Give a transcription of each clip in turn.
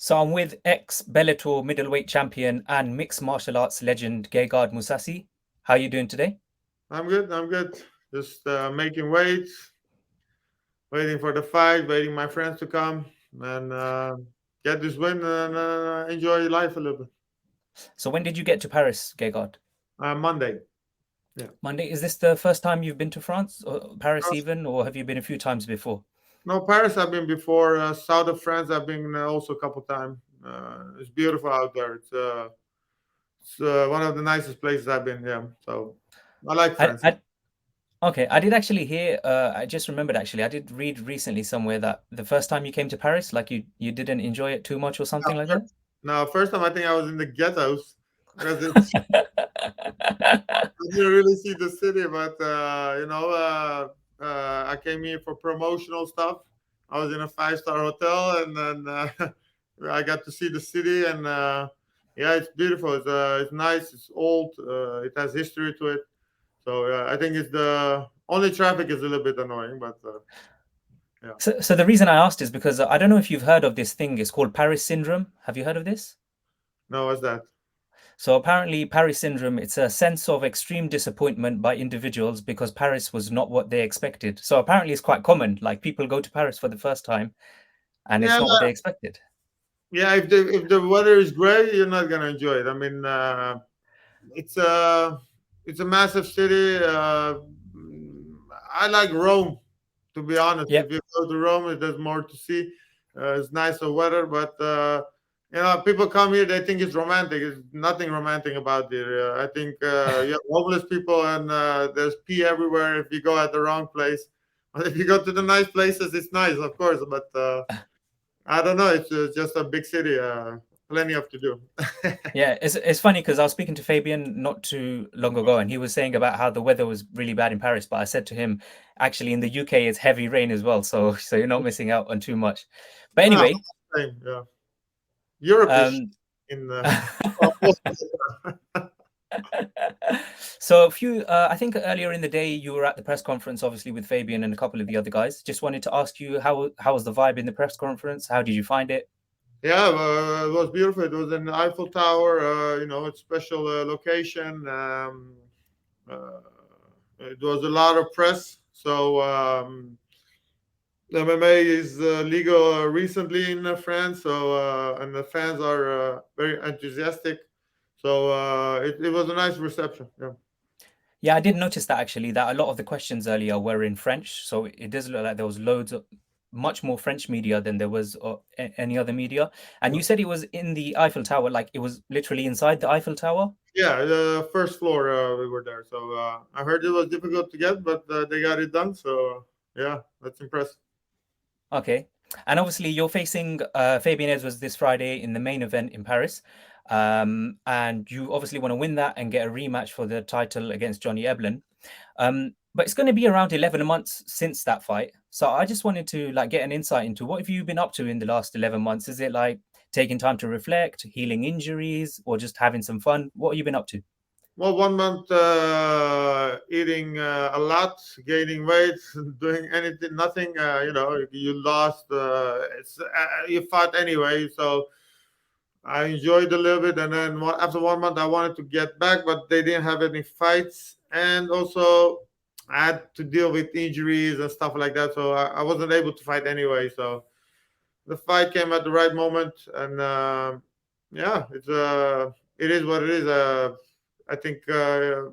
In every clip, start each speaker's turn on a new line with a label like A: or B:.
A: So I'm with ex-Bellator middleweight champion and mixed martial arts legend Gegard Mousasi. How are you doing today?
B: I'm good. I'm good. Just making weights, waiting for the fight, waiting my friends to come and get this win and enjoy life a little bit.
A: So when did you get to Paris, Gegard?
B: Monday. Yeah.
A: Monday. Is this the first time you've been to France or Paris
B: Uh,
A: even, or have you been a few times before?
B: No, Paris. I've been before. South of France. I've been also a couple times. It's beautiful out there. It's one of the nicest places I've been. Yeah. So I like
A: I,
B: France.
A: I okay. I did actually hear. I just remembered actually. I did read recently somewhere that the first time you came to Paris, like you didn't enjoy it too much or something like that.
B: Now, first time I think I was in the ghettos because I didn't really see the city, but I came here for promotional stuff. I was in a five-star hotel, and then I got to see the city, and yeah, it's beautiful. It's nice. It's old. It has history to it. So I think it's the only traffic is a little bit annoying, but yeah.
A: So the reason I asked is because I don't know if you've heard of this thing. It's called Paris syndrome. Have you heard of this?
B: No, what's that?
A: So apparently, Paris syndrome, it's a sense of extreme disappointment by individuals because Paris was not what they expected. So apparently, it's quite common. Like people go to Paris for the first time and it's
B: Yeah,
A: not what they expected.
B: yeah. If the weather is gray, you're not gonna enjoy it. I mean, it's a it's a massive city. I like Rome, to be honest. If
A: Yep.
B: you go to Rome, there's more to see. It's nicer weather, but people come here. They think it's romantic. There's nothing romantic about it. I think you have homeless people and there's pee everywhere if you go at the wrong place. But if you go to the nice places, it's nice, of course. But I don't know. It's just a big city. Plenty of to do.
A: Yeah, it's funny because I was speaking to Fabian not too long ago, and he was saying about how the weather was really bad in Paris. But I said to him, actually, in the UK, it's heavy rain as well, so you're not missing out on too much. But
B: No,
A: anyway,
B: same, yeah. Europe is
A: um,
B: in
A: So I think earlier in the day you were at the press conference, obviously with Fabian and a couple of the other guys. Just wanted to ask you how was the vibe in the press conference? How did you find it?
B: Yeah, it was beautiful. It was in the Eiffel Tower. It's special location. Uh, it was a lot of press. So MMA is legal recently in France. So and the fans are very enthusiastic. So it was a nice reception. Yeah.
A: Yeah, I did notice that actually that a lot of the questions earlier were in French, so it does look like there was much more French media than there was any other media. And you said it was in the Eiffel Tower, like it was literally inside the Eiffel Tower.
B: Yeah, the first floor we were there. So I heard it was difficult to get, but they got it done. So yeah, that's impressive.
A: Okay. And obviously, you're facing Fabian Edwards this Friday in the main event in Paris. And you obviously want to win that and get a rematch for the title against Johnny Eblen. But it's going to be around 11 months since that fight. So I just wanted to like get an insight into what have you been up to in the last 11 months? Is it like taking time to reflect, healing injuries, or just having some fun? What have you been up to?
B: Well, 1 month eating a lot, gaining weight, doing anything, nothing. You lost. You fought anyway, so I enjoyed a little bit. And then after 1 month, I wanted to get back, but they didn't have any fights, and also I had to deal with injuries and stuff like that. So I wasn't able to fight anyway. So the fight came at the right moment, and yeah, it is what it is. I think yeah,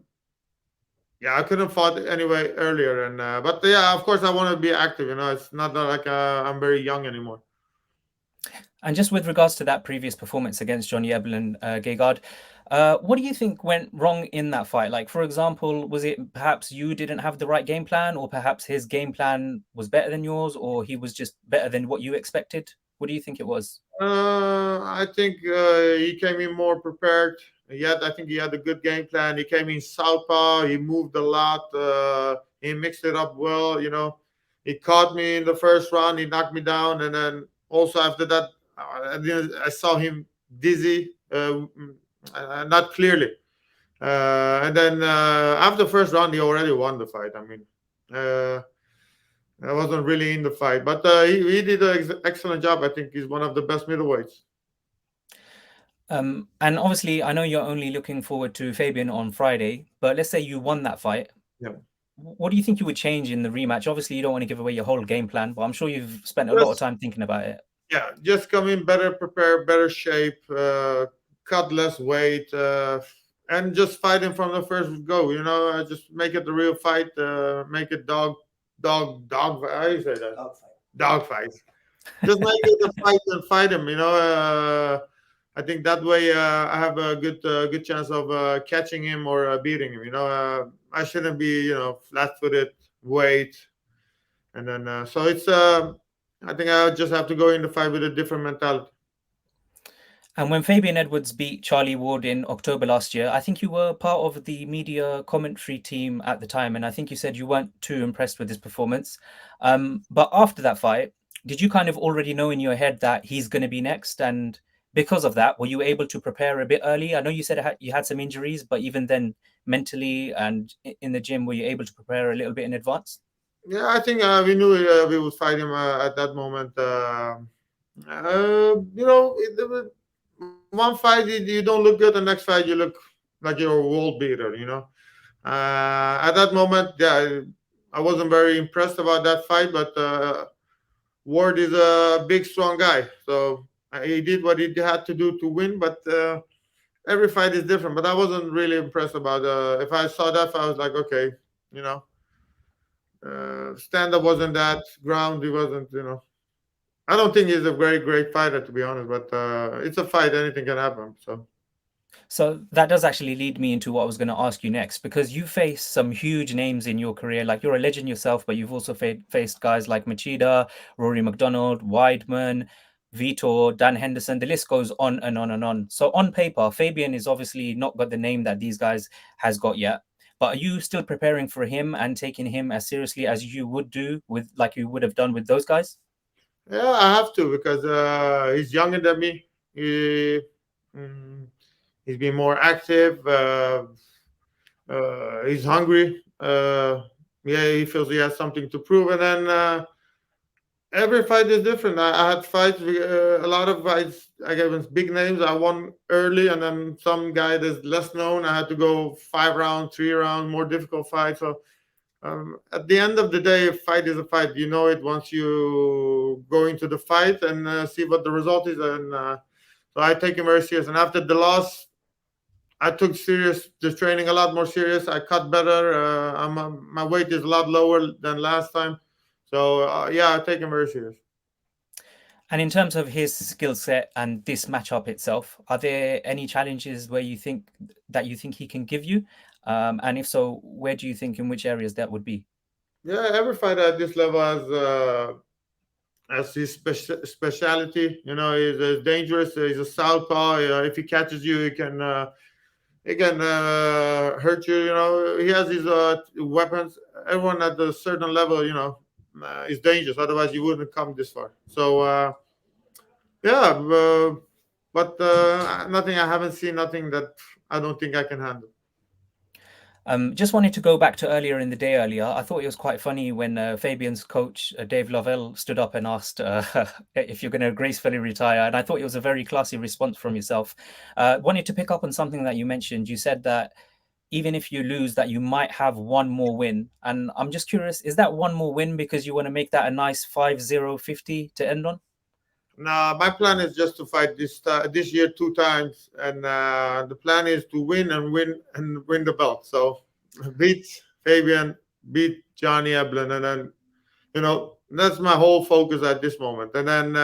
B: I couldn't fought anyway earlier, and but yeah, of course I want to be active. It's not like I'm very young anymore.
A: And just with regards to that previous performance against Johnny Eblen, Gegard, what do you think went wrong in that fight? Like, for example, was it perhaps you didn't have the right game plan, or perhaps his game plan was better than yours, or he was just better than what you expected? What do you think it was?
B: I think he came in more prepared. Yet I think he had a good game plan. He came in southpaw. He moved a lot. He mixed it up well. He caught me in the first round. He knocked me down, and then also after that, I saw him dizzy, not clearly. And then after the first round, he already won the fight. I mean, I wasn't really in the fight, but he did an excellent job. I think he's one of the best middleweights.
A: And obviously, I know you're only looking forward to Fabian on Friday, but let's say you won that fight.
B: Yeah.
A: What do you think you would change in the rematch? Obviously, you don't want to give away your whole game plan, but I'm sure you've spent a lot of
B: Just
A: time thinking about it.
B: yeah, just come in better prepared, better shape, cut less weight, and just fight him from the first go. Just make it the real fight. Make it dog. How do you say that? Dog fight. Just make it a fight and fight him. I think that way I have a good chance of catching him or beating him. I shouldn't be flat-footed, wait, and then so it's. I think I just have to go in the fight with a different mentality.
A: And when Fabian Edwards beat Charlie Ward in October last year, I think you were part of the media commentary team at the time, and I think you said you weren't too impressed with his performance. But after that fight, did you kind of already know in your head that he's going to be next? And because of that, were you able to prepare a bit early? I know you said you had some injuries, but even then, mentally and in the gym, were you able to prepare a little bit in advance?
B: Yeah, I think we knew we would fight him at that moment. One fight you don't look good, the next fight you look like you're a world beater. At that moment, yeah, I wasn't very impressed about that fight, but Ward is a big, strong guy, so he did what he had to do to win. But every fight is different. But I wasn't really impressed about. If I saw that fight, I was like, okay, you know, stand up wasn't that, ground he wasn't. I don't think he's a very great fighter to be honest. But it's a fight; anything can happen. So.
A: So that does actually lead me into what I was going to ask you next, because you face some huge names in your career. Like, you're a legend yourself, but you've also faced guys like Machida, Rory McDonald, Weidman, Vitor, Dan Henderson. The list goes on and on and on. So on paper, Fabian is obviously not got the name that these guys has got yet. But are you still preparing for him and taking him as seriously as you would do with, like you would have done with those guys?
B: Yeah, I have to because he's younger than me. Mm, he's been more active. He's hungry. Yeah, he feels he has something to prove. And then every fight is different. I had fights, a lot of fights against big names. I won early, and then some guy that's less known. I had to go 5 rounds, 3 rounds, more difficult fights. So at the end of the day, a fight is a fight. You know it once you go into the fight and see what the result is. And so I take it very serious. And after the loss, I took serious the training a lot more serious. I cut better. My weight is a lot lower than last time. So yeah, I take him very serious.
A: And in terms of his skill set and this matchup itself, are there any challenges where you think he can give you? And if so, where do you think, in which areas that would be?
B: Yeah, every fighter at this level has his speciality. He's dangerous. He's a southpaw. If he catches you, he can hurt you. He has his weapons. Everyone at a certain level, is dangerous. Otherwise, you wouldn't come this far. So yeah, but nothing. I haven't seen nothing that I don't think I can handle.
A: Just wanted to go back to earlier in the day earlier. I thought it was quite funny when Fabian's coach, Dave Lovell, stood up and asked if you're going to gracefully retire. And I thought it was a very classy response from yourself. Wanted to pick up on something that you mentioned. You said that even if you lose, that you might have one more win. And I'm just curious, is that one more win because you want to make that a nice 5-0-50 to end on?
B: Now, my plan is just to fight this year 2 times, and the plan is to win the belt. So beat Fabian, beat Johnny Eblen, and then that's my whole focus at this moment. And then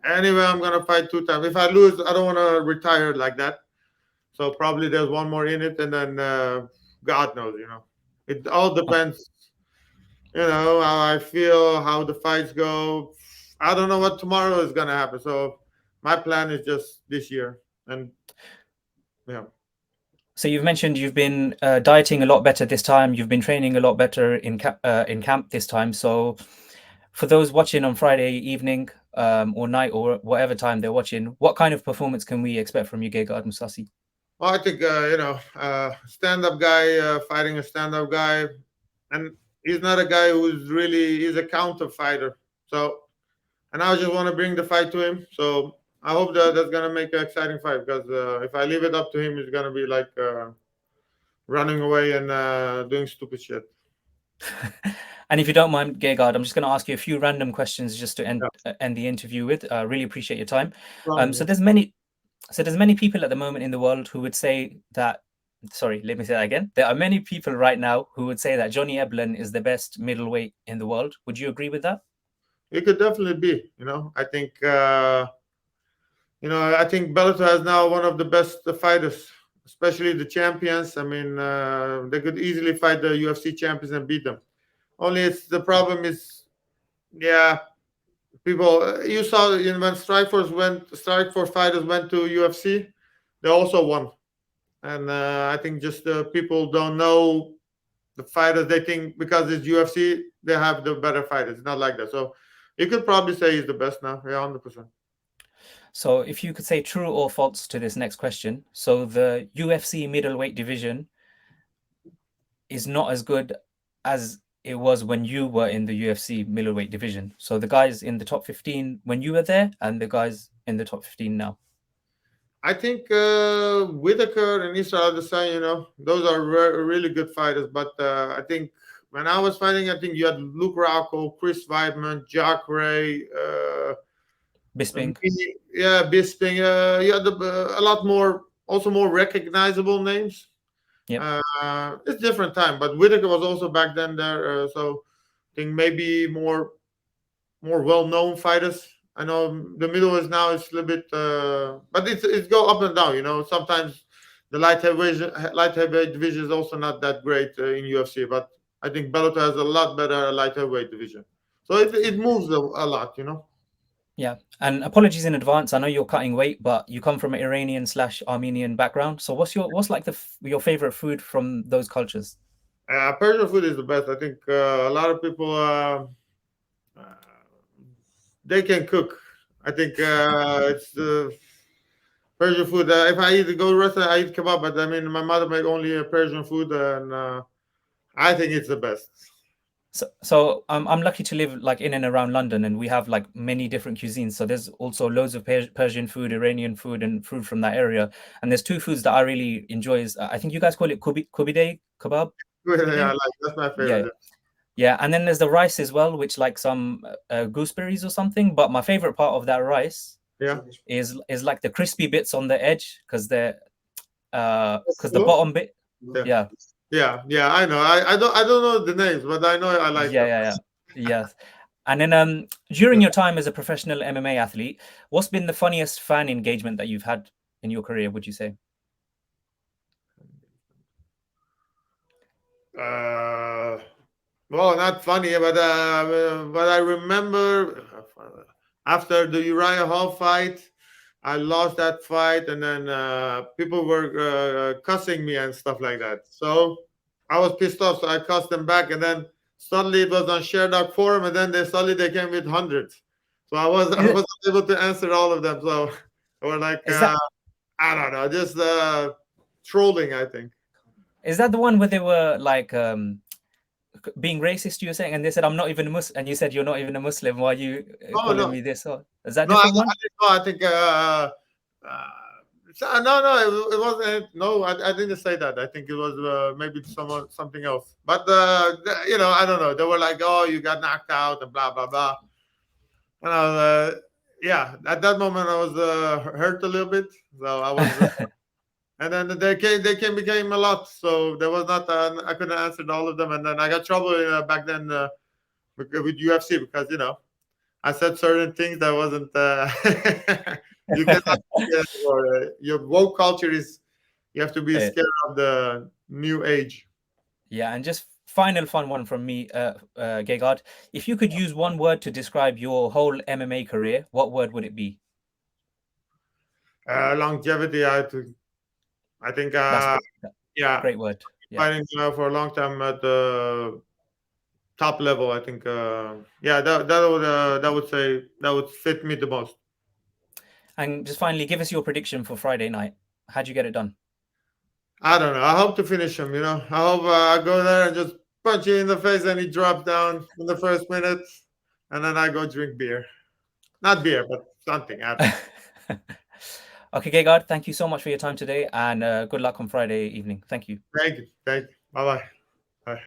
B: anyway, I'm gonna fight 2 times. If I lose, I don't want to retire like that. So probably there's one more in it, and then God knows. It all depends. How I feel, how the fights go. I don't know what tomorrow is gonna happen. So my plan is just this year, and yeah.
A: So you've mentioned you've been dieting a lot better this time. You've been training a lot better in camp this time. So for those watching on Friday evening or night or whatever time they're watching, what kind of performance can we expect from you, Gegard Mousasi?
B: Well, I think stand-up guy fighting a stand-up guy, and he's not a guy he's a counter fighter. So, and I just want to bring the fight to him. So I hope that that's gonna make an exciting fight because if I leave it up to him, it's gonna be like running away and doing stupid shit.
A: And if you don't mind, Gegard, I'm just going to ask you a few random questions just to
B: Yeah,
A: end the interview with. I really appreciate your time.
B: problem,
A: So
B: yeah.
A: there's many people at the moment in the world who would say that. Sorry, let me say that again. There are many people right now who would say that Johnny Eblen is the best middleweight in the world. Would you agree with that?
B: It could definitely be. I think I think Bellator has now one of the best fighters, especially the champions. I mean, they could easily fight the UFC champions and beat them. Only it's the problem is, yeah, people. You saw when Strikeforce fighters went to UFC, they also won. And I think just people don't know the fighters. They think because it's UFC, they have the better fighters. It's not like that. So you could probably say he's the best now. Yeah, 100%.
A: So if you could say true or false to this next question. So the UFC middleweight division is not as good as it was when you were in the UFC middleweight division. So the guys in the top 15 when you were there and the guys in the top 15 now.
B: I think Whitaker and Israel Adesanya, those are really good fighters. But I think when I was fighting, I think you had Luke Rockhold, Chris Weidman, Jack Ray,
A: Bisping.
B: yeah, Bisping. You had a lot more, also more recognizable names.
A: Yep.
B: It's different time, but Whitaker was also back then there. So I think maybe more well-known fighters. I know the middle is now it's a little bit, but it's go up and down. Sometimes the light heavyweight division is also not that great in UFC, but I think Bellator has a lot better light heavyweight division, so it moves a lot.
A: Yeah. And apologies in advance. I know you're cutting weight, but you come from an Iranian/Armenian background. So what's like your favorite food from those cultures?
B: Persian food is the best. I think a lot of people uh, they can cook. I think it's the Persian food. If I eat go to restaurant, I eat kebab. But I mean, my mother make only Persian food, and I think it's the best.
A: So I'm lucky to live like in and around London, and we have like many different cuisines. So there's also loads of Persian food, Iranian food, and food from that area. And there's two foods that I really enjoy. Is I think you guys call it kubide kebab.
B: Yeah,
A: Kubide?
B: that's my
A: Yeah,
B: favorite.
A: yeah. And then there's the rice as well, which like some gooseberries or something. But my favorite part of that rice
B: Yeah.
A: is like the crispy bits on the edge because the
B: Hello?
A: bottom bit.
B: Yeah.
A: Yeah,
B: Yeah. I know. I don't know the names, but I know I like
A: yeah,
B: them.
A: yeah, yeah. Yeah. And then during your time as a professional MMA athlete, what's been the funniest fan engagement that you've had in your career, would you say?
B: Uh, well, not funny, but I remember after the Uriah Hall fight, I lost that fight, and then people were cussing me and stuff like that. So I was pissed off, so I cussed them back, and then suddenly it was on ShareDoc forum, and then they came with hundreds. So I was I
A: Is,
B: was able to answer all of them. So they were like,
A: is that
B: I don't know, just trolling, I think.
A: is that the one where they were like being racist? You were saying, and they said, "I'm not even a Muslim," and you said, "You're not even a Muslim. Why are you
B: Oh
A: calling
B: no,
A: me this?" Or is that a
B: no, I,
A: different
B: I
A: one?
B: didn't know. I think no, it wasn't. No, I didn't say that. I think it was maybe something else. But I don't know. They were like, "Oh, you got knocked out," and blah blah blah. And I was, yeah, at that moment I was hurt a little bit. So I was, and then they became a lot. So there was not. I couldn't answer all of them, and then I got trouble back then with UFC because I said certain things that wasn't. You cannot. Your woke culture is. You have to be
A: Uh,
B: scared of the new age.
A: yeah, and just final fun one from me, Gegard. If you could use one word to describe your whole MMA career, what word would it be?
B: Longevity. I think.
A: That's great.
B: Yeah,
A: Great word. Yeah.
B: fighting for a long time at the top level. I think. Yeah, that would fit me the most.
A: And just finally, give us your prediction for Friday night. How'd you get it done?
B: I don't know. I hope to finish him. I hope I go there and just punch him in the face and he drops down in the first minute, and then I go drink beer. Not beer, but something. I don't know.
A: Okay, Gegard, thank you so much for your time today, and good luck on Friday evening. Thank you.
B: Thank you. Thank you. Bye bye.